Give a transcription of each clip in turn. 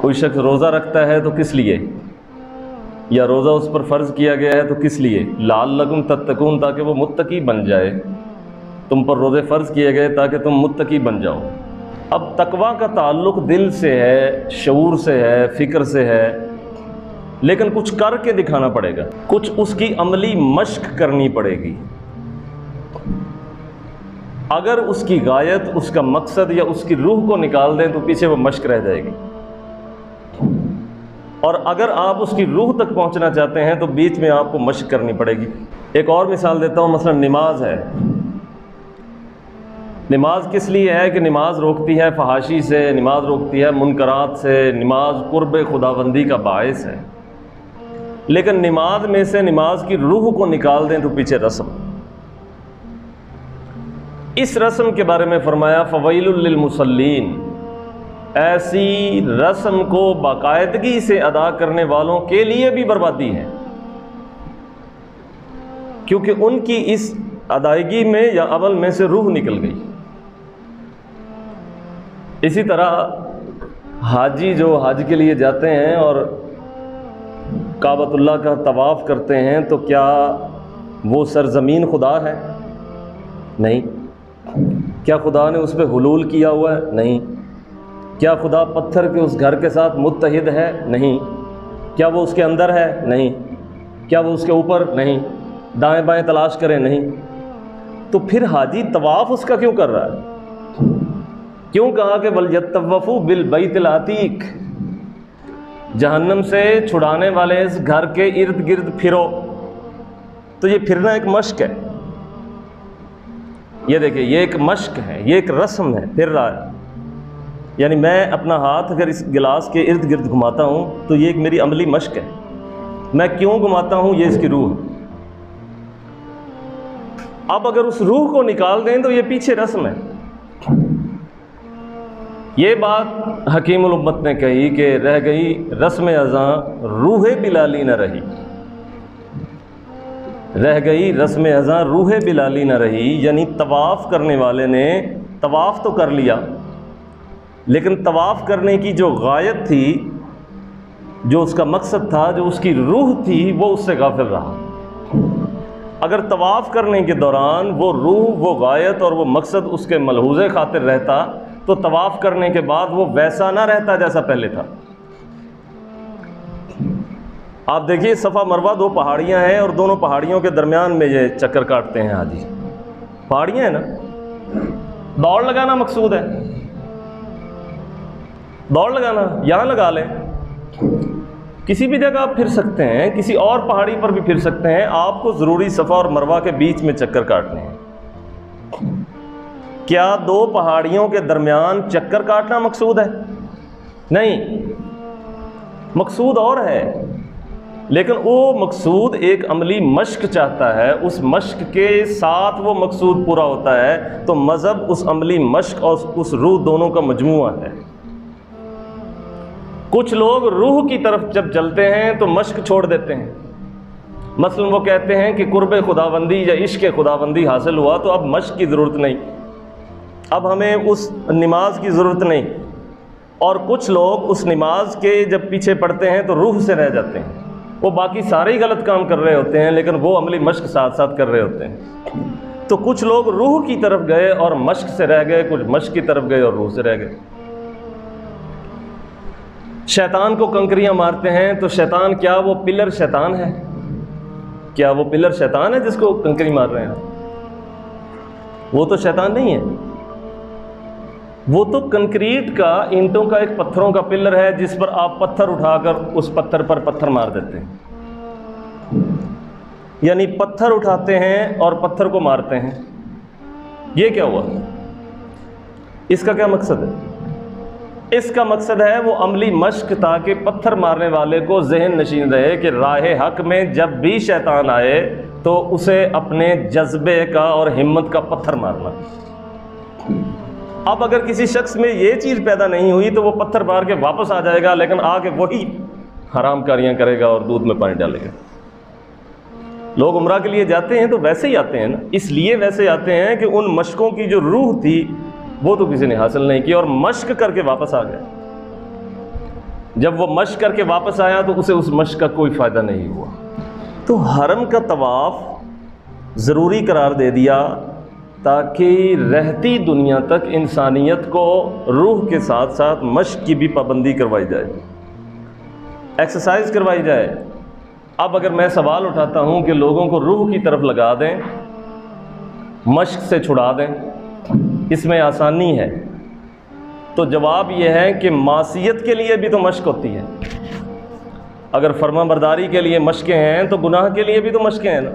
کوئی شخص روزہ رکھتا ہے تو کس لیے؟ یا روزہ اس پر فرض کیا گیا ہے تو کس لیے؟ لعلکم تتقون، تاکہ وہ متقی بن جائے۔ تم پر روزے فرض کیے گئے تاکہ تم متقی بن جاؤ۔ اب تقویٰ کا تعلق دل سے ہے، شعور سے ہے، فکر سے ہے، لیکن کچھ کر کے دکھانا پڑے گا، کچھ اس کی عملی مشق کرنی پڑے گی۔ اگر اس کی غایت، اس کا مقصد یا اس کی روح کو نکال دیں تو پیچھے وہ مشق رہ جائے گی، اور اگر آپ اس کی روح تک پہنچنا چاہتے ہیں تو بیچ میں آپ کو مشق کرنی پڑے گی۔ ایک اور مثال دیتا ہوں، مثلا نماز ہے۔ نماز کس لیے ہے؟ کہ نماز روکتی ہے فحاشی سے، نماز روکتی ہے منکرات سے، نماز قرب خداوندی کا باعث ہے۔ لیکن نماز میں سے نماز کی روح کو نکال دیں تو پیچھے رسم۔ اس رسم کے بارے میں فرمایا فویل للمصلین، ایسی رسم کو باقاعدگی سے ادا کرنے والوں کے لیے بھی بربادی ہے، کیونکہ ان کی اس ادائیگی میں یا عمل میں سے روح نکل گئی۔ اسی طرح حاجی جو حج کے لیے جاتے ہیں اور کعبۃ اللہ کا طواف کرتے ہیں تو کیا وہ سرزمین خدا ہے؟ نہیں۔ کیا خدا نے اس پہ حلول کیا ہوا ہے؟ نہیں۔ کیا خدا پتھر کے اس گھر کے ساتھ متحد ہے؟ نہیں۔ کیا وہ اس کے اندر ہے؟ نہیں۔ کیا وہ اس کے اوپر؟ نہیں۔ دائیں بائیں تلاش کریں؟ نہیں۔ تو پھر حاجی طواف اس کا کیوں کر رہا ہے؟ کیوں کہا کہ وَلْيَطَّوَّفُوا بِالْبَيْتِ الْعَتِيقِ، جہنم سے چھڑانے والے اس گھر کے ارد گرد پھرو؟ تو یہ پھرنا ایک مشق ہے، یہ دیکھیں یہ ایک مشق ہے، یہ ایک رسم ہے، پھر رہا ہے۔ یعنی میں اپنا ہاتھ اگر اس گلاس کے ارد گرد گھماتا ہوں تو یہ ایک میری عملی مشق ہے۔ میں کیوں گھماتا ہوں؟ یہ اس کی روح ہے۔ اب اگر اس روح کو نکال دیں تو یہ پیچھے رسم ہے۔ یہ بات حکیم الامت نے کہی کہ رہ گئی رسم ازاں روح بلالی نہ رہی، رہ گئی رسم ازاں روح بلالی نہ رہی، یعنی طواف کرنے والے نے طواف تو کر لیا، لیکن طواف کرنے کی جو غایت تھی، جو اس کا مقصد تھا، جو اس کی روح تھی، وہ اس سے غافل رہا۔ اگر طواف کرنے کے دوران وہ روح، وہ غایت اور وہ مقصد اس کے ملحوظ خاطر رہتا تو طواف کرنے کے بعد وہ ویسا نہ رہتا جیسا پہلے تھا۔ آپ دیکھیے صفا مروہ دو پہاڑیاں ہیں اور دونوں پہاڑیوں کے درمیان میں یہ چکر کاٹتے ہیں حاجی۔ پہاڑیاں ہیں نا، دوڑ لگانا مقصود ہے، دوڑ لگانا یہاں لگا لیں، کسی بھی جگہ آپ پھر سکتے ہیں، کسی اور پہاڑی پر بھی پھر سکتے ہیں، آپ کو ضروری صفا اور مروہ کے بیچ میں چکر کاٹنے ہیں۔ کیا دو پہاڑیوں کے درمیان چکر کاٹنا مقصود ہے؟ نہیں، مقصود اور ہے، لیکن وہ مقصود ایک عملی مشق چاہتا ہے، اس مشق کے ساتھ وہ مقصود پورا ہوتا ہے۔ تو مذہب اس عملی مشق اور اس روح دونوں کا مجموعہ ہے۔ کچھ لوگ روح کی طرف جب چلتے ہیں تو مشق چھوڑ دیتے ہیں، مثلا وہ کہتے ہیں کہ قرب خداوندی یا عشق خداوندی حاصل ہوا تو اب مشق کی ضرورت نہیں، اب ہمیں اس نماز کی ضرورت نہیں۔ اور کچھ لوگ اس نماز کے جب پیچھے پڑتے ہیں تو روح سے رہ جاتے ہیں، وہ باقی سارے ہی غلط کام کر رہے ہوتے ہیں لیکن وہ عملی مشق ساتھ ساتھ کر رہے ہوتے ہیں۔ تو کچھ لوگ روح کی طرف گئے اور مشق سے رہ گئے، کچھ مشق کی طرف گئے اور روح سے رہ گئے۔ شیطان کو کنکریاں مارتے ہیں تو شیطان، کیا وہ پلر شیطان ہے؟ کیا وہ پلر شیطان ہے جس کو کنکری مار رہے ہیں؟ وہ تو شیطان نہیں ہے، وہ تو کنکریٹ کا، اینٹوں کا ایک پتھروں کا پلر ہے جس پر آپ پتھر اٹھا کر اس پتھر پر پتھر مار دیتے ہیں، یعنی پتھر اٹھاتے ہیں اور پتھر کو مارتے ہیں۔ یہ کیا ہوا؟ اس کا کیا مقصد ہے؟ اس کا مقصد ہے وہ عملی مشق، تاکہ پتھر مارنے والے کو ذہن نشین رہے کہ راہ حق میں جب بھی شیطان آئے تو اسے اپنے جذبے کا اور ہمت کا پتھر مارنا۔ اب اگر کسی شخص میں یہ چیز پیدا نہیں ہوئی تو وہ پتھر مار کے واپس آ جائے گا، لیکن آ کے وہی حرام کاریاں کرے گا اور دودھ میں پانی ڈالے گا۔ لوگ عمرہ کے لیے جاتے ہیں تو ویسے ہی آتے ہیں نا، اس لیے ویسے آتے ہیں کہ ان مشقوں کی جو روح تھی وہ تو کسی نے حاصل نہیں کی اور مشق کر کے واپس آ گئے۔ جب وہ مشق کر کے واپس آیا تو اسے اس مشق کا کوئی فائدہ نہیں ہوا۔ تو حرم کا طواف ضروری قرار دے دیا تاکہ رہتی دنیا تک انسانیت کو روح کے ساتھ ساتھ مشق کی بھی پابندی کروائی جائے، ایکسرسائز کروائی جائے۔ اب اگر میں سوال اٹھاتا ہوں کہ لوگوں کو روح کی طرف لگا دیں، مشق سے چھڑا دیں، اس میں آسانی ہے، تو جواب یہ ہے کہ معصیت کے لیے بھی تو مشق ہوتی ہے۔ اگر فرما برداری کے لیے مشقیں ہیں تو گناہ کے لیے بھی تو مشقیں ہیں نا۔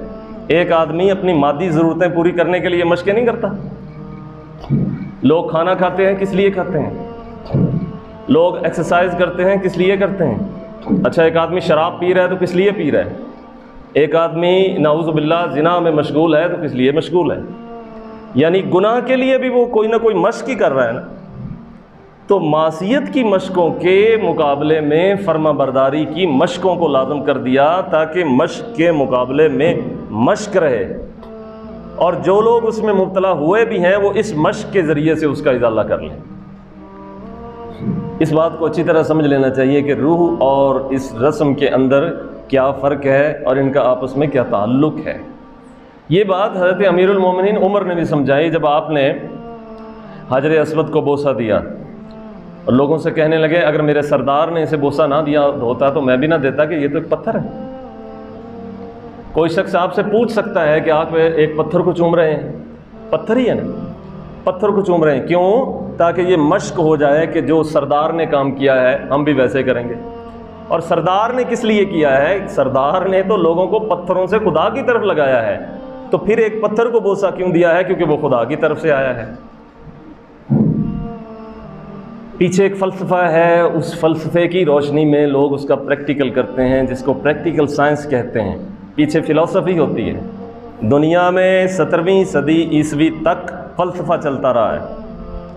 ایک آدمی اپنی مادی ضرورتیں پوری کرنے کے لیے مشقیں نہیں کرتا۔ لوگ کھانا کھاتے ہیں کس لیے کھاتے ہیں؟ لوگ ایکسرسائز کرتے ہیں کس لیے کرتے ہیں؟ اچھا، ایک آدمی شراب پی رہا ہے تو کس لیے پی رہا ہے؟ ایک آدمی نعوذ باللہ زنا میں مشغول ہے تو کس لیے مشغول ہے؟ یعنی گناہ کے لیے بھی وہ کوئی نہ کوئی مشق ہی کر رہا ہے نا۔ تو معصیت کی مشقوں کے مقابلے میں فرما برداری کی مشقوں کو لازم کر دیا تاکہ مشق کے مقابلے میں مشق رہے، اور جو لوگ اس میں مبتلا ہوئے بھی ہیں وہ اس مشق کے ذریعے سے اس کا ازالہ کر لیں۔ اس بات کو اچھی طرح سمجھ لینا چاہیے کہ روح اور اس رسم کے اندر کیا فرق ہے اور ان کا آپس میں کیا تعلق ہے۔ یہ بات حضرت امیر المومنین عمر نے بھی سمجھائی جب آپ نے حجر اسود کو بوسہ دیا اور لوگوں سے کہنے لگے اگر میرے سردار نے اسے بوسہ نہ دیا ہوتا تو میں بھی نہ دیتا، کہ یہ تو ایک پتھر ہے۔ کوئی شخص آپ سے پوچھ سکتا ہے کہ آپ ایک پتھر کو چوم رہے ہیں، پتھر ہی ہے نا، پتھر کو چوم رہے ہیں، کیوں؟ تاکہ یہ مشق ہو جائے کہ جو سردار نے کام کیا ہے ہم بھی ویسے کریں گے۔ اور سردار نے کس لیے کیا ہے؟ سردار نے تو لوگوں کو پتھروں سے خدا کی طرف لگایا ہے، تو پھر ایک پتھر کو بوسہ کیوں دیا ہے؟ کیونکہ وہ خدا کی طرف سے آیا ہے۔ پیچھے ایک فلسفہ ہے، اس فلسفے کی روشنی میں لوگ اس کا پریکٹیکل کرتے ہیں، جس کو پریکٹیکل سائنس کہتے ہیں۔ پیچھے فلسفی ہوتی ہے۔ دنیا میں 17ویں صدی عیسوی تک فلسفہ چلتا رہا ہے۔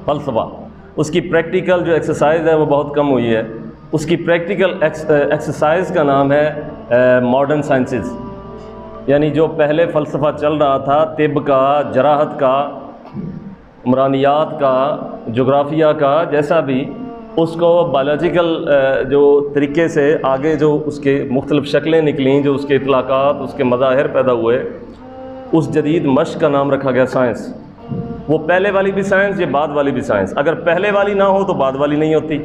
فلسفہ، اس کی پریکٹیکل جو ایکسرسائز ہے وہ بہت کم ہوئی ہے۔ اس کی پریکٹیکل ایکسرسائز کا نام ہے ماڈرن سائنسز، یعنی جو پہلے فلسفہ چل رہا تھا طب کا، جراحت کا، عمرانیات کا، جغرافیہ کا، جیسا بھی، اس کو بایولوجیکل جو طریقے سے آگے جو اس کے مختلف شکلیں نکلیں، جو اس کے اطلاقات، اس کے مظاہر پیدا ہوئے، اس جدید مشق کا نام رکھا گیا سائنس۔ وہ پہلے والی بھی سائنس، یہ بعد والی بھی سائنس۔ اگر پہلے والی نہ ہو تو بعد والی نہیں ہوتی۔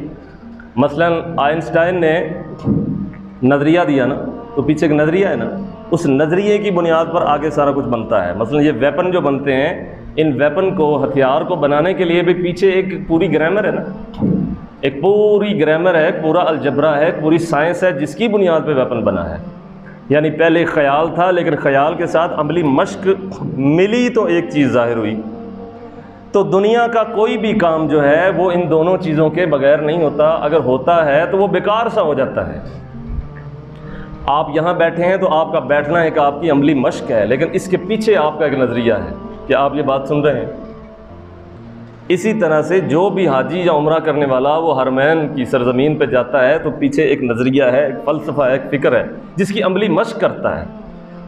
مثلا آئنسٹائن نے نظریہ دیا نا، تو پیچھے ایک نظریہ ہے نا، اس نظریے کی بنیاد پر آگے سارا کچھ بنتا ہے۔ مثلا یہ ویپن جو بنتے ہیں، ان ویپن کو، ہتھیار کو بنانے کے لیے بھی پیچھے ایک پوری گرامر ہے نا، ایک پوری گرامر ہے، پورا الجبرا ہے، پوری سائنس ہے جس کی بنیاد پہ ویپن بنا ہے۔ یعنی پہلے خیال تھا، لیکن خیال کے ساتھ عملی مشق ملی تو ایک چیز ظاہر ہوئی۔ تو دنیا کا کوئی بھی کام جو ہے وہ ان دونوں چیزوں کے بغیر نہیں ہوتا۔ اگر ہوتا ہے تو وہ بیکار سا ہو جاتا ہے۔ آپ یہاں بیٹھے ہیں تو آپ کا بیٹھنا ایک آپ کی عملی مشق ہے، لیکن اس کے پیچھے آپ کا ایک نظریہ ہے۔ کیا آپ یہ بات سن رہے ہیں؟ اسی طرح سے جو بھی حاجی یا عمرہ کرنے والا وہ حرمین کی سرزمین پہ جاتا ہے تو پیچھے ایک نظریہ ہے، ایک فلسفہ ہے، ایک فکر ہے جس کی عملی مشق کرتا ہے۔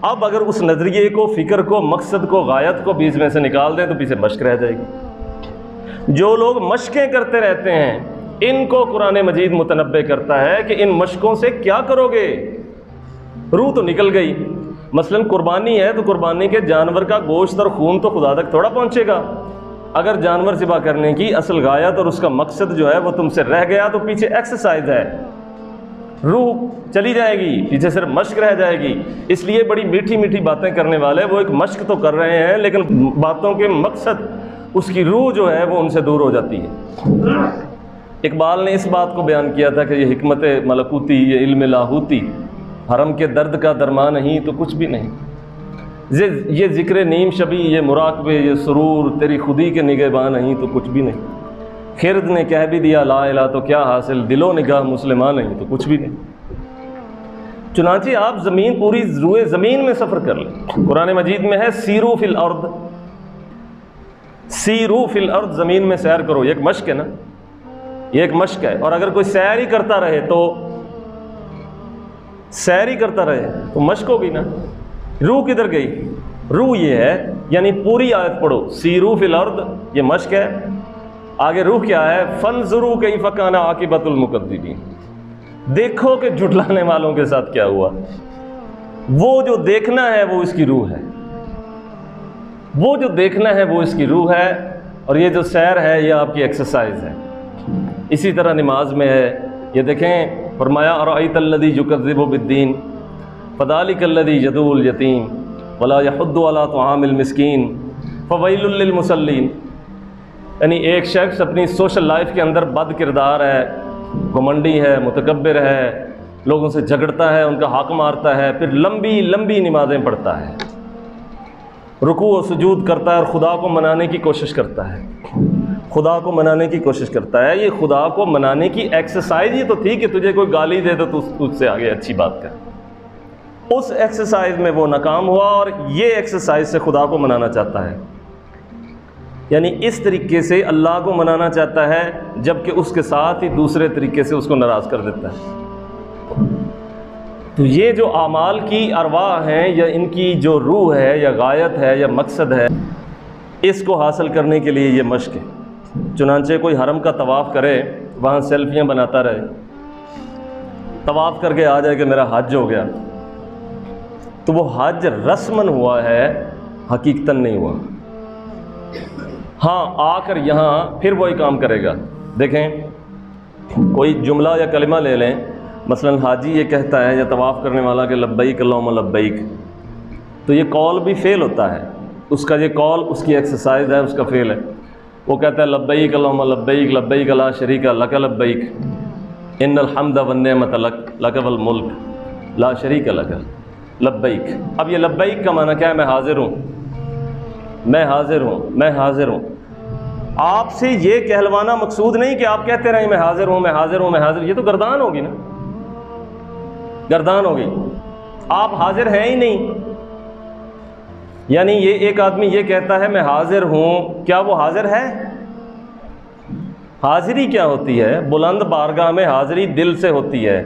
اب اگر اس نظریے کو، فکر کو، مقصد کو، غایت کو بیچ میں سے نکال دیں تو پیچھے مشق رہ جائے گی۔ جو لوگ مشقیں کرتے رہتے ہیں ان کو قرآن مجید متنبہ کرتا ہے کہ ان مشقوں سے کیا کرو گے؟ روح تو نکل گئی۔ مثلا قربانی ہے تو قربانی کے جانور کا گوشت اور خون تو خدا تک تھوڑا پہنچے گا۔ اگر جانور ذبح کرنے کی اصل غایت اور اس کا مقصد جو ہے وہ تم سے رہ گیا تو پیچھے ایکسرسائز ہے، روح چلی جائے گی، پیچھے صرف مشق رہ جائے گی۔ اس لیے بڑی میٹھی میٹھی باتیں کرنے والے وہ ایک مشق تو کر رہے ہیں، لیکن باتوں کے مقصد، اس کی روح جو ہے وہ ان سے دور ہو جاتی ہے۔ اقبال نے اس بات کو بیان کیا تھا کہ یہ حکمت ملکوتی، یہ علم لاہوتی، حرم کے درد کا درمان نہیں تو کچھ بھی نہیں۔ یہ ذکر نیم شبی، یہ مراقبے، یہ سرور، تیری خودی کے نگہباں نہیں تو کچھ بھی نہیں۔ خرد نے کہہ بھی دیا لا الہ تو کیا حاصل، دل و نگاہ مسلمان نہیں تو کچھ بھی نہیں۔ چنانچہ آپ زمین، پوری روئے زمین میں سفر کر لیں۔ قرآن مجید میں ہے سیرو فی الارض، سیرو فی الارض، زمین میں سیر کرو۔ یہ ایک مشق ہے نا، یہ ایک مشق ہے۔ اور اگر کوئی سیر ہی کرتا رہے تو، سیر ہی کرتا رہے تو مشق ہوگی نا۔ روح کدھر گئی؟ روح یہ ہے، یعنی پوری آیت پڑھو، سیرو فی الارض، یہ مشق ہے۔ آگے روح کیا ہے؟ فانظروا کیف کان عاقبۃ المکذبین، دیکھو کہ جھٹلانے والوں کے ساتھ کیا ہوا۔ وہ جو دیکھنا ہے وہ اس کی روح ہے، وہ جو دیکھنا ہے وہ اس کی روح ہے، اور یہ جو سیر ہے یہ آپ کی ایکسرسائز ہے۔ اسی طرح نماز میں ہے، یہ دیکھیں فرمایا ارأیت الذی یکذب بالدین فذلک الذی یدعو الیتیم ولا یحض علی طعام المسکین فویل للمصلین۔ یعنی ایک شخص اپنی سوشل لائف کے اندر بد کردار ہے، گھمنڈی ہے، متکبر ہے، لوگوں سے جھگڑتا ہے، ان کا حق مارتا ہے، پھر لمبی لمبی نمازیں پڑھتا ہے، رکوع و سجود کرتا ہے اور خدا کو منانے کی کوشش کرتا ہے، خدا کو منانے کی کوشش کرتا ہے۔ یہ خدا کو منانے کی ایکسرسائز یہ تو تھی کہ تجھے کوئی گالی دے تو تجھ سے آگے اچھی بات کر، اس ایکسرسائز میں وہ ناکام ہوا اور یہ ایکسرسائز سے خدا کو منانا چاہتا ہے۔ یعنی اس طریقے سے اللہ کو منانا چاہتا ہے، جبکہ اس کے ساتھ ہی دوسرے طریقے سے اس کو ناراض کر دیتا ہے۔ تو یہ جو اعمال کی ارواح ہیں یا ان کی جو روح ہے یا غایت ہے یا مقصد ہے، اس کو حاصل کرنے کے لیے یہ مشق ہے۔ چنانچہ کوئی حرم کا طواف کرے، وہاں سیلفیاں بناتا رہے، طواف کر کے آ جائے کہ میرا حج ہو گیا، تو وہ حج رسماً ہوا ہے، حقیقتاً نہیں ہوا۔ ہاں آ کر یہاں پھر وہی کام کرے گا۔ دیکھیں کوئی جملہ یا کلمہ لے لیں، مثلا حاجی یہ کہتا ہے یا طواف کرنے والا کہ لبیک اللہم لبیک، تو یہ قول بھی فعل ہوتا ہے، اس کا یہ قول اس کی ایکسرسائز ہے، اس کا فعل ہے۔ وہ کہتا ہے لبیک اللہم لبیک لبیک لا شریک لک لبیک ان الحمد والنعمت لک والملک لا شریک لک لبیک۔ اب یہ لبیک کا معنی کیا ہے؟ میں حاضر ہوں، میں حاضر ہوں، میں حاضر ہوں۔ آپ سے یہ کہلوانا مقصود نہیں کہ آپ کہتے رہیں میں حاضر ہوں، میں حاضر ہوں، میں حاضر، یہ تو گردان ہوگی نا، گردان ہوگی، آپ حاضر ہیں ہی نہیں۔ یعنی یہ ایک آدمی یہ کہتا ہے میں حاضر ہوں، کیا وہ حاضر ہے؟ حاضری کیا ہوتی ہے؟ بلند بارگاہ میں حاضری دل سے ہوتی ہے،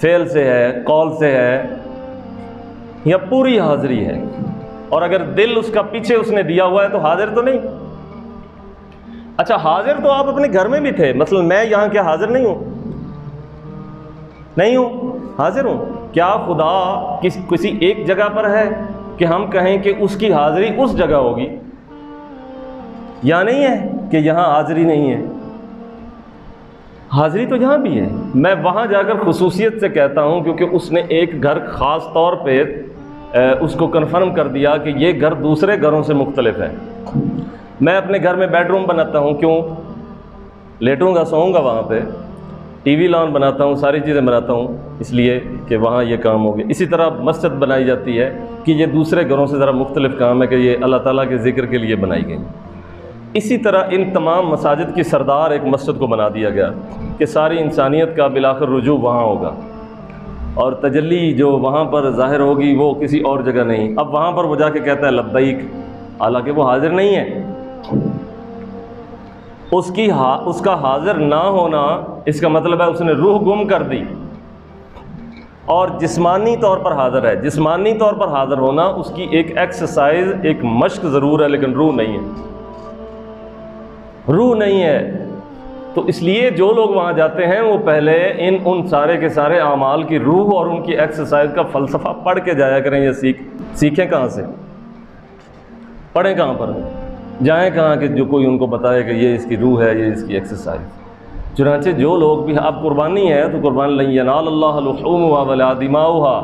فعل سے ہے، قول سے ہے، یا پوری حاضری ہے؟ اور اگر دل اس کا پیچھے اس نے دیا ہوا ہے تو حاضر تو نہیں۔ اچھا حاضر تو آپ اپنے گھر میں بھی تھے، مثلا میں یہاں کیا حاضر نہیں ہوں؟ نہیں ہوں، حاضر ہوں۔ کیا خدا کسی ایک جگہ پر ہے کہ ہم کہیں کہ اس کی حاضری اس جگہ ہوگی؟ یا نہیں ہے کہ یہاں حاضری نہیں ہے؟ حاضری تو یہاں بھی ہے۔ میں وہاں جا کر خصوصیت سے کہتا ہوں کیونکہ اس نے ایک گھر خاص طور پہ اس کو کنفرم کر دیا کہ یہ گھر دوسرے گھروں سے مختلف ہے۔ میں اپنے گھر میں بیڈ روم بناتا ہوں، کیوں؟ لیٹوں گا، سوؤں گا وہاں پہ، ٹی وی لان بناتا ہوں، ساری چیزیں بناتا ہوں، اس لیے کہ وہاں یہ کام ہو گیا۔ اسی طرح مسجد بنائی جاتی ہے کہ یہ دوسرے گھروں سے ذرا مختلف کام ہے کہ یہ اللہ تعالیٰ کے ذکر کے لیے بنائی گئی۔ اسی طرح ان تمام مساجد کی سردار ایک مسجد کو بنا دیا گیا کہ ساری انسانیت کا بالآخر رجوع وہاں ہوگا، اور تجلی جو وہاں پر ظاہر ہوگی وہ کسی اور جگہ نہیں۔ اب وہاں پر وہ جا کے کہتا ہے لبیک، حالانکہ وہ حاضر نہیں ہے۔ اس کا حاضر نہ ہونا اس کا مطلب ہے اس نے روح گم کر دی، اور جسمانی طور پر حاضر ہے۔ جسمانی طور پر حاضر ہونا اس کی ایک ایکسرسائز، ایک مشق ضرور ہے، لیکن روح نہیں ہے، روح نہیں ہے۔ تو اس لیے جو لوگ وہاں جاتے ہیں وہ پہلے ان سارے کے سارے اعمال کی روح اور ان کی ایکسرسائز کا فلسفہ پڑھ کے جایا کریں۔ یہ سیکھیں کہاں سے؟ پڑھیں کہاں پر؟ جائیں کہاں کہ جو کوئی ان کو بتائے کہ یہ اس کی روح ہے، یہ اس کی ایکسرسائز۔ چنانچہ جو لوگ بھی، اب قربانی ہے تو قربان لن ینال اللہ لحومها ولا دماؤها،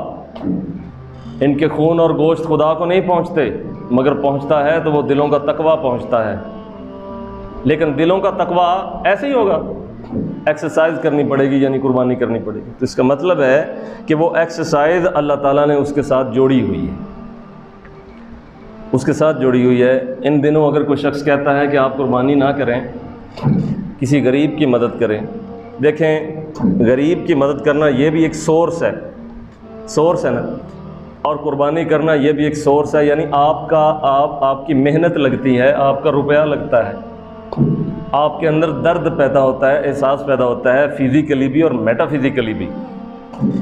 ان کے خون اور گوشت خدا کو نہیں پہنچتے، مگر پہنچتا ہے تو وہ دلوں کا تقویٰ پہنچتا ہے۔ لیکن دلوں کا تقویٰ ایسے ہی ہوگا، ایکسرسائز کرنی پڑے گی، یعنی قربانی کرنی پڑے گی۔ تو اس کا مطلب ہے کہ وہ ایکسرسائز اللہ تعالیٰ نے اس کے ساتھ جوڑی ہوئی ہے، اس کے ساتھ جوڑی ہوئی ہے۔ ان دنوں اگر کوئی شخص کہتا ہے کہ آپ قربانی نہ کریں، کسی غریب کی مدد کریں، دیکھیں غریب کی مدد کرنا یہ بھی ایک سورس ہے نا، اور قربانی کرنا یہ بھی ایک سورس ہے۔ یعنی آپ کی محنت لگتی ہے، آپ کا روپیہ لگتا ہے، آپ کے اندر درد پیدا ہوتا ہے، احساس پیدا ہوتا ہے، فزیکلی بھی اور میٹا فزیکلی بھی۔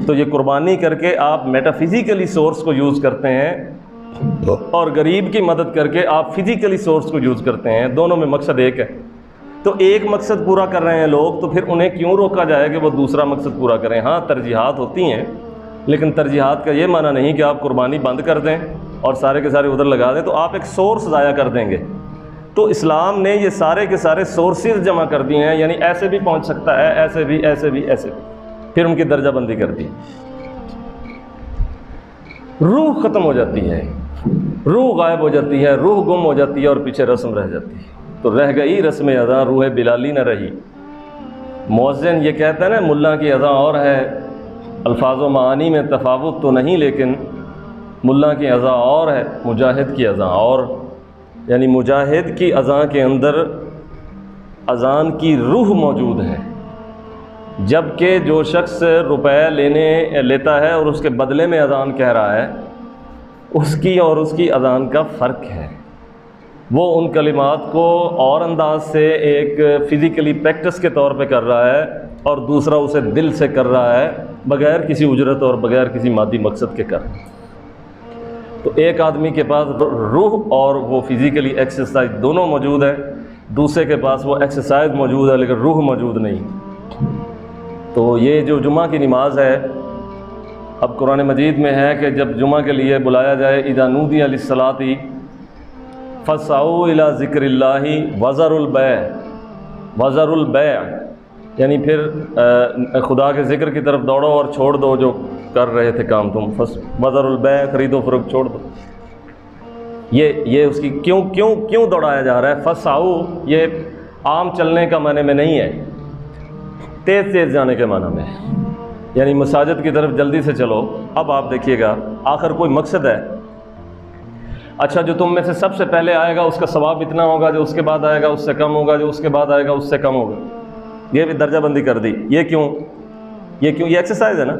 تو یہ قربانی کر کے آپ میٹا فزیکلی سورس کو یوز کرتے ہیں، اور غریب کی مدد کر کے آپ فزیکلی سورس کو یوز کرتے ہیں، دونوں میں مقصد ایک ہے۔ تو ایک مقصد پورا کر رہے ہیں لوگ، تو پھر انہیں کیوں روکا جائے کہ وہ دوسرا مقصد پورا کریں؟ ہاں ترجیحات ہوتی ہیں، لیکن ترجیحات کا یہ معنی نہیں کہ آپ قربانی بند کر دیں اور سارے کے سارے ادھر لگا دیں، تو آپ ایک سورس ضائع کر دیں گے۔ تو اسلام نے یہ سارے کے سارے سورسز جمع کر دیے ہیں، یعنی ایسے بھی پہنچ سکتا ہے، ایسے بھی، ایسے بھی، ایسے بھی، پھر ان کی درجہ بندی کر دی۔ روح ختم ہو جاتی ہے، روح غائب ہو جاتی ہے، روح گم ہو جاتی ہے اور پیچھے رسم رہ جاتی ہے۔ تو رہ گئی رسم اذاں، روح بلالی نہ رہی۔ مؤذن یہ کہتا ہے نا، ملا کی اذاں اور ہے، الفاظ و معانی میں تفاوت تو نہیں، لیکن ملا کی اذاں اور ہے، مجاہد کی اذاں اور، یعنی مجاہد کی اذاں کے اندر اذان کی روح موجود ہے، جبکہ جو شخص روپے لیتا ہے اور اس کے بدلے میں اذان کہہ رہا ہے، اس کی اور اس کی اذان کا فرق ہے۔ وہ ان کلمات کو اور انداز سے ایک فزیکلی پریکٹس کے طور پہ کر رہا ہے، اور دوسرا اسے دل سے کر رہا ہے، بغیر کسی اجرت اور بغیر کسی مادی مقصد کے کر۔ تو ایک آدمی کے پاس روح اور وہ فزیکلی ایکسرسائز دونوں موجود ہے، دوسرے کے پاس وہ ایکسرسائز موجود ہے لیکن روح موجود نہیں۔ تو یہ جو جمعہ کی نماز ہے، اب قرآن مجید میں ہے کہ جب جمعہ کے لیے بلایا جائے، اذا نودی للصلاۃ فاسعوا الی ذکر اللہ وذروا البیع، وذروا البیع یعنی پھر خدا کے ذکر کی طرف دوڑو اور چھوڑ دو جو کر رہے تھے کام تم، وذروا البیع، خرید و فروخت چھوڑ دو۔ یہ اس کی کیوں دوڑایا جا رہا ہے؟ فاسعوا یہ عام چلنے کا معنی میں نہیں ہے، تیز تیز جانے کے معنی میں، یعنی مساجد کی طرف جلدی سے چلو۔ اب آپ دیکھیے گا، آخر کوئی مقصد ہے، اچھا جو تم میں سے سب سے پہلے آئے گا اس کا ثواب اتنا ہوگا، جو اس کے بعد آئے گا اس سے کم ہوگا، جو اس کے بعد آئے گا اس سے کم ہوگا۔ یہ بھی درجہ بندی کر دی۔ یہ کیوں؟ یہ ایکسرسائز ہے نا،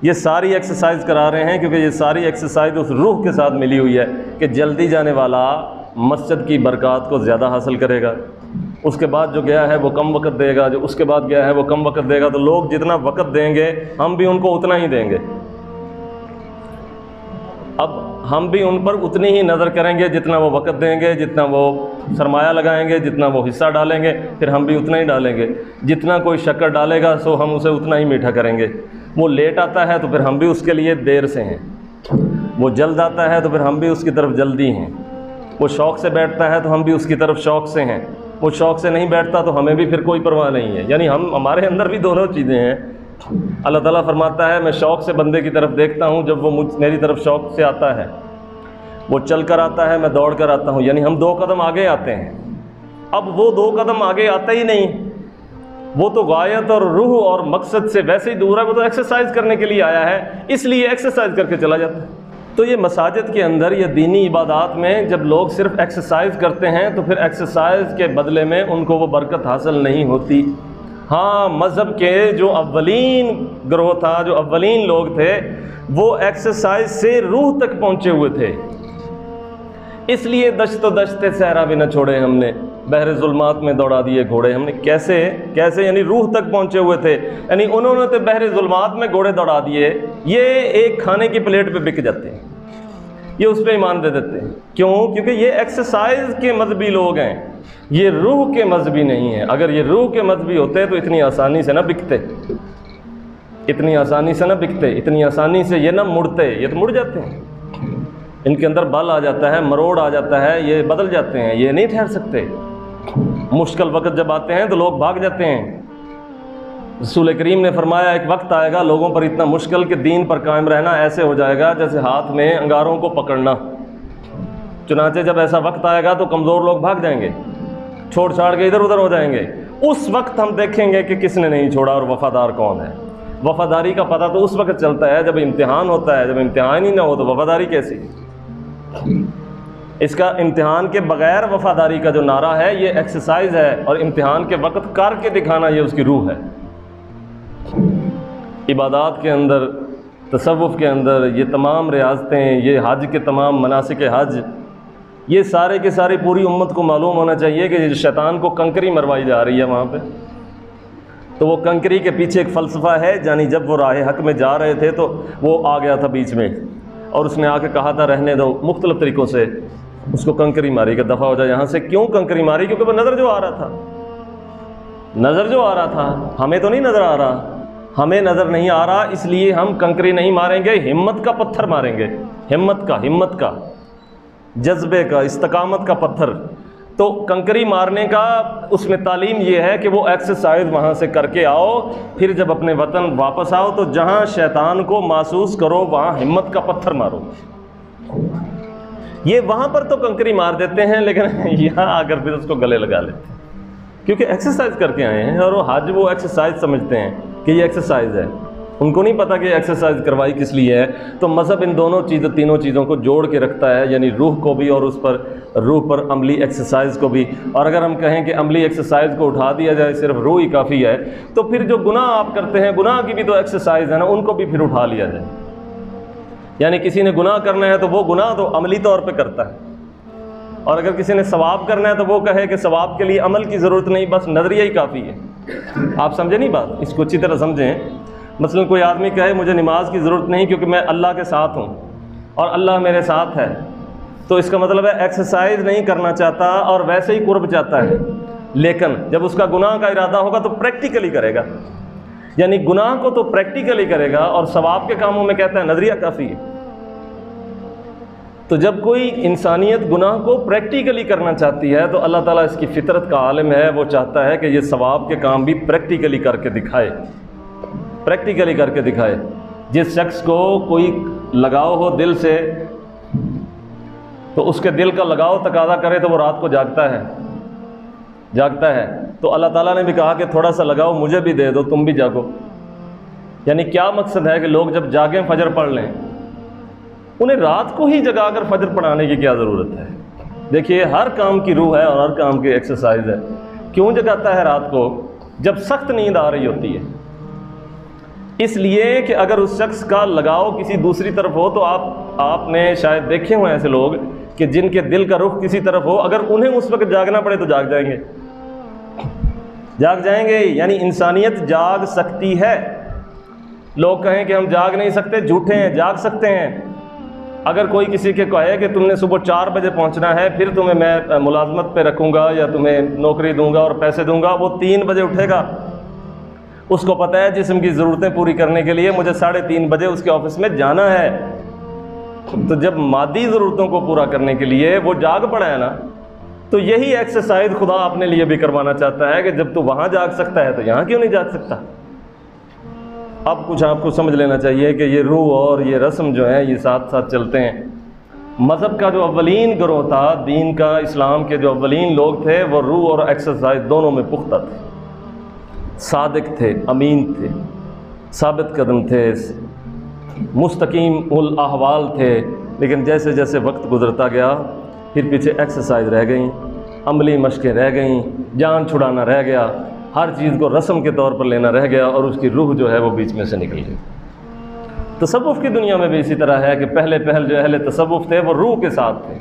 یہ ساری ایکسرسائز کرا رہے ہیں کیونکہ یہ ساری ایکسرسائز اس روح کے ساتھ ملی ہوئی ہے کہ جلدی جانے والا مسجد کی برکات کو زیادہ حاصل کرے گا، اس کے بعد جو گیا ہے وہ کم وقت دے گا، جو اس کے بعد گیا ہے وہ کم وقت دے گا، تو لوگ جتنا وقت دیں گے ہم بھی ان کو اتنا ہی دیں گے۔ اب ہم بھی ان پر اتنی ہی نظر کریں گے جتنا وہ وقت دیں گے، جتنا وہ سرمایہ لگائیں گے، جتنا وہ حصہ ڈالیں گے، پھر ہم بھی اتنا ہی ڈالیں گے۔ جتنا کوئی شکر ڈالے گا سو ہم اسے اتنا ہی میٹھا کریں گے۔ وہ لیٹ آتا ہے تو پھر ہم بھی اس کے لیے دیر سے ہیں، وہ جلد آتا ہے تو پھر ہم بھی اس کی طرف جلدی ہیں، وہ شوق سے بیٹھتا ہے تو ہم بھی اس کی طرف شوق سے ہیں، وہ شوق سے نہیں بیٹھتا تو ہمیں بھی پھر کوئی پرواہ نہیں ہے۔ یعنی ہمارے اندر بھی دونوں چیزیں ہیں۔ اللہ تعالیٰ فرماتا ہے میں شوق سے بندے کی طرف دیکھتا ہوں، جب وہ میری طرف شوق سے آتا ہے، وہ چل کر آتا ہے، میں دوڑ کر آتا ہوں، یعنی ہم 2 قدم آگے آتے ہیں۔ اب وہ 2 قدم آگے آتا ہی نہیں، وہ تو غایت اور روح اور مقصد سے ویسے ہی دور ہے، وہ تو ایکسرسائز کرنے کے لیے آیا ہے، اس لیے ایکسرسائز کر کے چلا جاتا ہے۔ تو یہ مساجد کے اندر یا دینی عبادات میں جب لوگ صرف ایکسرسائز کرتے ہیں تو پھر ایکسرسائز کے بدلے میں ان کو وہ برکت حاصل نہیں ہوتی۔ ہاں مذہب کے جو اولین گروہ تھا، جو اولین لوگ تھے، وہ ایکسرسائز سے روح تک پہنچے ہوئے تھے، اس لیے دشت و دشت صحرا بھی نہ چھوڑے ہم نے، بحر ظلمات میں دوڑا دیے گھوڑے ہم نے۔ کیسے یعنی روح تک پہنچے ہوئے تھے، یعنی انہوں نے تو بحر ظلمات میں گھوڑے دوڑا دیے، یہ ایک کھانے کی پلیٹ پہ بک جاتے ہیں، یہ اس پہ ایمان دے دیتے ہیں۔ کیوں؟ کیونکہ یہ ایکسرسائز کے مذہبی لوگ ہیں، یہ روح کے مذہبی نہیں ہیں۔ اگر یہ روح کے مذہبی ہوتے تو اتنی آسانی سے نہ بکتے، اتنی آسانی سے نہ بکتے، اتنی آسانی سے یہ نہ مڑتے، یہ تو مڑ جاتے ہیں، ان کے اندر بل آ جاتا ہے، مروڑ آ جاتا ہے، یہ بدل جاتے ہیں، یہ نہیں ٹھہر سکتے۔ مشکل وقت جب آتے ہیں تو لوگ بھاگ جاتے ہیں۔ رسول کریم نے فرمایا ایک وقت آئے گا لوگوں پر اتنا مشکل کہ دین پر قائم رہنا ایسے ہو جائے گا جیسے ہاتھ میں انگاروں کو پکڑنا۔ چنانچہ جب ایسا وقت آئے گا تو کمزور لوگ بھاگ جائیں گے، چھوڑ چھاڑ کے ادھر ادھر ہو جائیں گے۔ اس وقت ہم دیکھیں گے کہ کس نے نہیں چھوڑا اور وفادار کون ہے۔ وفاداری کا پتہ تو اس وقت چلتا ہے جب امتحان ہوتا ہے، جب امتحان ہی نہ ہو تو وفاداری کیسی؟ اس کا امتحان کے بغیر وفاداری کا جو نعرہ ہے یہ ایکسرسائز ہے، اور امتحان کے وقت کر کے دکھانا یہ اس کی روح ہے۔ عبادات کے اندر، تصوف کے اندر، یہ تمام ریاضتیں، یہ حج کے تمام مناسک حج، یہ سارے کے سارے پوری امت کو معلوم ہونا چاہیے کہ شیطان کو کنکری مروائی جا رہی ہے وہاں پہ، تو وہ کنکری کے پیچھے ایک فلسفہ ہے، یعنی جب وہ راہ حق میں جا رہے تھے تو وہ آ گیا تھا بیچ میں، اور اس نے آ کے کہا تھا رہنے دو، مختلف طریقوں سے اس کو کنکری ماری کہ دفع ہو جائے یہاں سے۔ کیوں کنکری ماری؟ کیونکہ وہ نظر جو آ رہا تھا، نظر جو آ رہا تھا ہمیں تو نہیں نظر آ رہا، ہمیں نظر نہیں آ رہا، اس لیے ہم کنکری نہیں ماریں گے، ہمت کا پتھر ماریں گے، ہمت کا جذبے کا، استقامت کا پتھر۔ تو کنکری مارنے کا اس میں تعلیم یہ ہے کہ وہ ایکسرسائز وہاں سے کر کے آؤ، پھر جب اپنے وطن واپس آؤ تو جہاں شیطان کو محسوس کرو وہاں ہمت کا پتھر مارو۔ یہ وہاں پر تو کنکری مار دیتے ہیں، لیکن یہاں آ کر پھر اس کو گلے لگا لیتے ہیں، کیونکہ ایکسرسائز کر کے آئے ہیں، اور وہ حج وہ ایکسرسائز سمجھتے ہیں کہ یہ ایکسرسائز ہے، ان کو نہیں پتہ کہ ایکسرسائز کروائی کس لیے ہے۔ تو مذہب ان تینوں چیزوں کو جوڑ کے رکھتا ہے، یعنی روح کو بھی اور روح پر عملی ایکسرسائز کو بھی۔ اور اگر ہم کہیں کہ عملی ایکسرسائز کو اٹھا دیا جائے، صرف روح ہی کافی ہے، تو پھر جو گناہ آپ کرتے ہیں، گناہ کی بھی تو ایکسرسائز ہے نا، ان کو بھی پھر اٹھا لیا جائے۔ یعنی کسی نے گناہ کرنا ہے تو وہ گناہ تو عملی طور پہ کرتا ہے، اور اگر کسی نے ثواب کرنا ہے تو وہ کہے کہ ثواب کے لیے عمل کی ضرورت نہیں، بس نظریہ ہی کافی ہے۔ آپ سمجھے نہیں بات، اس کو اچھی طرح سمجھیں۔ مثلا کوئی آدمی کہے مجھے نماز کی ضرورت نہیں کیونکہ میں اللہ کے ساتھ ہوں اور اللہ میرے ساتھ ہے، تو اس کا مطلب ہے ایکسرسائز نہیں کرنا چاہتا اور ویسے ہی قرب چاہتا ہے، لیکن جب اس کا گناہ کا ارادہ ہوگا تو پریکٹیکلی کرے گا، یعنی گناہ کو تو پریکٹیکلی کرے گا، اور ثواب کے کاموں میں کہتا ہے نظریہ کافی ہے۔ تو جب کوئی انسانیت گناہ کو پریکٹیکلی کرنا چاہتی ہے تو اللہ تعالیٰ اس کی فطرت کا عالم ہے، وہ چاہتا ہے کہ یہ ثواب کے کام بھی پریکٹیکلی کر کے دکھائے، پریکٹیکلی کر کے دکھائے۔ جس شخص کو کوئی لگاؤ ہو دل سے، تو اس کے دل کا لگاؤ تقاضا کرے تو وہ رات کو جاگتا ہے۔ تو اللہ تعالیٰ نے بھی کہا کہ تھوڑا سا لگاؤ مجھے بھی دے دو، تم بھی جاگو۔ یعنی کیا مقصد ہے کہ لوگ جب جاگیں فجر پڑھ لیں، انہیں رات کو ہی جگا کر فجر پڑھانے کی کیا ضرورت ہے؟ دیکھیے ہر کام کی روح ہے اور ہر کام کی ایکسرسائز ہے۔ کیوں جگاتا ہے رات کو؟ جب سخت نیند آ رہی ہوتی ہے، اس لیے کہ اگر اس شخص کا لگاؤ کسی دوسری طرف ہو تو آپ نے شاید دیکھے ہوئے ایسے لوگ کہ جن کے دل کا رخ کسی طرف ہو، اگر انہیں اس وقت جاگنا پڑے تو جاگ جائیں گے۔ یعنی انسانیت جاگ سکتی ہے۔ لوگ کہیں کہ ہم جاگ نہیں سکتے، جھوٹے ہیں، جاگ سکتے ہیں۔ اگر کوئی کسی کے کہے کہ تم نے صبح 4 بجے پہنچنا ہے، پھر تمہیں میں ملازمت پہ رکھوں گا یا تمہیں نوکری دوں گا اور پیسے دوں گا، وہ 3 بجے اٹھے گا۔ اس کو پتہ ہے جسم کی ضرورتیں پوری کرنے کے لیے مجھے 3:30 بجے اس کے آفس میں جانا ہے۔ تو جب مادی ضرورتوں کو پورا کرنے کے لیے وہ جاگ پڑا ہے نا، تو یہی ایکسرسائز خدا اپنے لیے بھی کروانا چاہتا ہے کہ جب تو وہاں جاگ سکتا ہے تو یہاں کیوں نہیں جاگ سکتا؟ اب کچھ آپ کو سمجھ لینا چاہیے کہ یہ روح اور یہ رسم جو ہیں یہ ساتھ ساتھ چلتے ہیں۔ مذہب کا جو اولین گروہ تھا، دین کا، اسلام کے جو اولین لوگ تھے، وہ روح اور ایکسرسائز دونوں میں پختہ تھے، صادق تھے، امین تھے، ثابت قدم تھے، مستقیم الاحوال تھے۔ لیکن جیسے جیسے وقت گزرتا گیا پھر پیچھے ایکسرسائز رہ گئیں، عملی مشقیں رہ گئیں، جان چھڑانا رہ گیا، ہر چیز کو رسم کے طور پر لینا رہ گیا، اور اس کی روح جو ہے وہ بیچ میں سے نکل گئی۔ تصوف کی دنیا میں بھی اسی طرح ہے کہ پہلے جو اہل تصوف تھے وہ روح کے ساتھ تھے،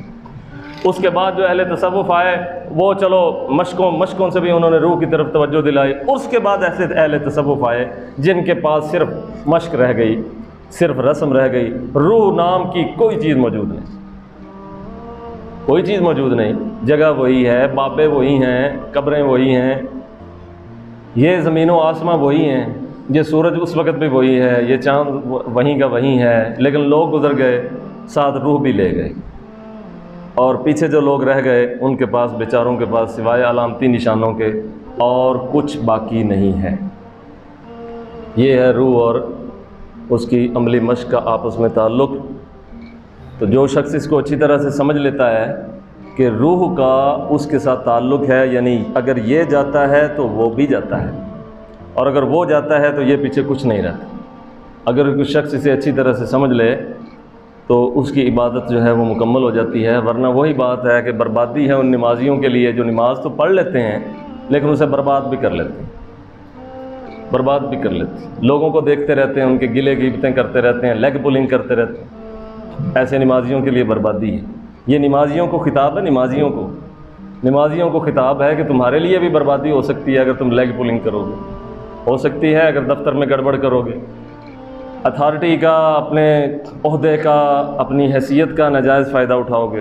اس کے بعد جو اہل تصوف آئے وہ چلو مشقوں سے بھی انہوں نے روح کی طرف توجہ دلائی، اس کے بعد ایسے اہل تصوف آئے جن کے پاس صرف مشق رہ گئی، صرف رسم رہ گئی، روح نام کی کوئی چیز موجود نہیں، کوئی چیز موجود نہیں۔ جگہ وہی ہے، بابے وہی ہیں، قبریں وہی ہیں، یہ زمین و آسماں وہی ہیں، یہ سورج اس وقت بھی وہی ہے، یہ چاند وہیں کا وہیں ہے، لیکن لوگ گزر گئے، ساتھ روح بھی لے گئے، اور پیچھے جو لوگ رہ گئے ان کے پاس، بیچاروں کے پاس سوائے علامتی نشانوں کے اور کچھ باقی نہیں ہے۔ یہ ہے روح اور اس کی عملی مشق کا آپس میں تعلق۔ تو جو شخص اس کو اچھی طرح سے سمجھ لیتا ہے کہ روح کا اس کے ساتھ تعلق ہے، یعنی اگر یہ جاتا ہے تو وہ بھی جاتا ہے، اور اگر وہ جاتا ہے تو یہ پیچھے کچھ نہیں رہتا۔ اگر کوئی شخص اسے اچھی طرح سے سمجھ لے تو اس کی عبادت جو ہے وہ مکمل ہو جاتی ہے، ورنہ وہی بات ہے کہ بربادی ہے ان نمازیوں کے لیے جو نماز تو پڑھ لیتے ہیں لیکن اسے برباد بھی کر لیتے ہیں، لوگوں کو دیکھتے رہتے ہیں، ان کے گلے غیبتیں کرتے رہتے ہیں، لیگ پولنگ کرتے رہتے ہیں۔ ایسے نمازیوں کے لیے بربادی ہے۔ یہ نمازیوں کو خطاب ہے، نمازیوں کو خطاب ہے کہ تمہارے لیے بھی بربادی ہو سکتی ہے اگر تم لیگ پولنگ کرو گے، ہو سکتی ہے اگر دفتر میں گڑبڑ کرو گے، اتھارٹی کا، اپنے عہدے کا، اپنی حیثیت کا ناجائز فائدہ اٹھاؤ گے۔